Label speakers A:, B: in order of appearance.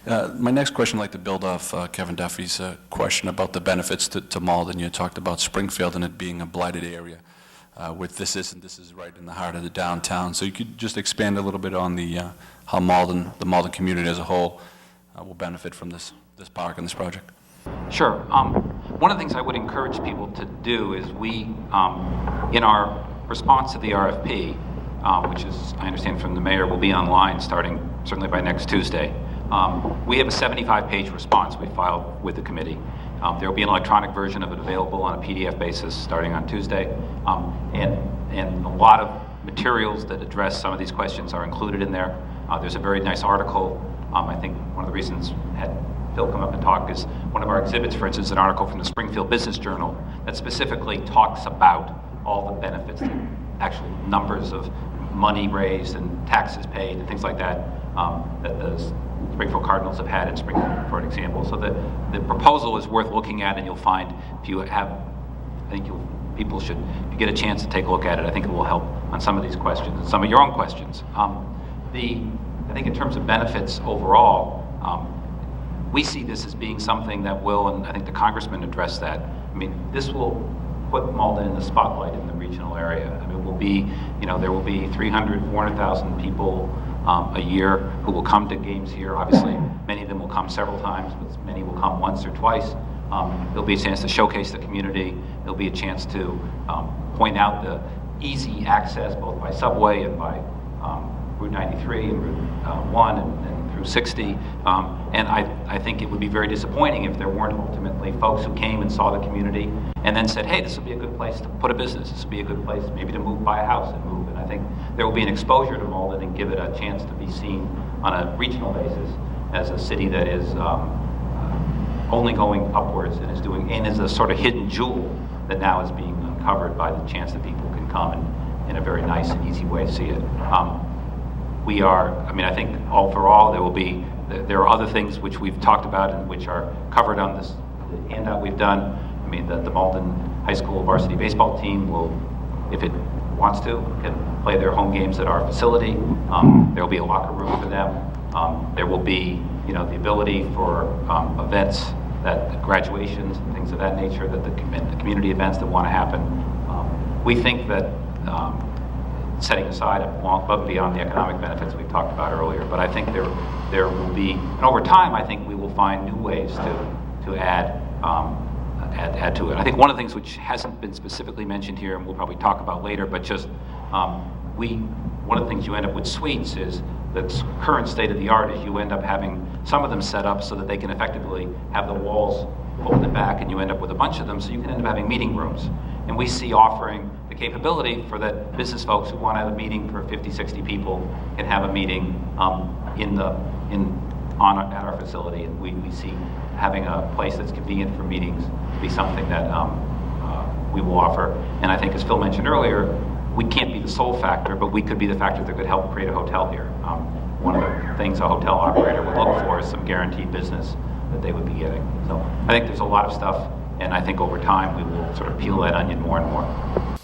A: My next question, I'd like to build off Kevin Duffy's question about the benefits to Malden. You talked about Springfield and it being a blighted area with this is right in the heart of the downtown. So you could just expand a little bit on the how the Malden community as a whole will benefit from this park and this project.
B: Sure. One of the things I would encourage people to do is we, in our response to the RFP, which is, I understand from the mayor, will be online starting certainly by next Tuesday. We have a 75-page response we filed with the committee. There will be an electronic version of it available on a PDF basis starting on Tuesday. And a lot of materials that address some of these questions are included in there. There's a very nice article. I think one of the reasons had Phil come up and talk is one of our exhibits, for instance, an article from the Springfield Business Journal that specifically talks about all the benefits, actually numbers of money raised and taxes paid and things like that, that the Springfield Cardinals have had in Springfield, for an example. So the proposal is worth looking at, and you'll find if you have, I think people should, if you get a chance to take a look at it, I think it will help on some of these questions and some of your own questions. I think in terms of benefits overall, we see this as being something that will, and I think the congressman addressed that. I mean, this will put Malden in the spotlight in the regional area. I mean, it will be, there will be 300,000, 400,000 people a year who will come to games here. Obviously, many of them will come several times, but many will come once or twice. There'll be a chance to showcase the community. There'll be a chance to point out the easy access, both by subway and by Route 93 and Route 1 and through 60. And I think it would be very disappointing if there weren't ultimately folks who came and saw the community and then said, hey, this would be a good place to put a business. This would be a good place maybe to buy a house and move. And I think there will be an exposure to Malden and give it a chance to be seen on a regional basis as a city that is only going upwards and is a sort of hidden jewel that now is being uncovered by the chance that people can come and in a very nice and easy way see it. I think overall there are other things which we've talked about and which are covered on this handout we've done. I mean, the Malden High School varsity baseball team will, if it wants to, can play their home games at our facility. There will be a locker room for them. There will be, the ability for events, that graduations and things of that nature, that the community events that want to happen. We think that setting aside above and beyond the economic benefits we've talked about earlier, but I think there will be, and over time, I think we will find new ways to add to it. I think one of the things which hasn't been specifically mentioned here, and we'll probably talk about later, but just one of the things you end up with suites is the current state of the art is you end up having some of them set up so that they can effectively have the walls folded back, and you end up with a bunch of them, so you can end up having meeting rooms. And we see offering the capability for that business folks who want to have a meeting for 50, 60 people can have a meeting at our facility. And we see having a place that's convenient for meetings be something that we will offer. And I think, as Phil mentioned earlier, we can't be the sole factor, but we could be the factor that could help create a hotel here. One of the things a hotel operator would look for is some guaranteed business that they would be getting. So I think there's a lot of stuff, and I think over time we will sort of peel that onion more and more.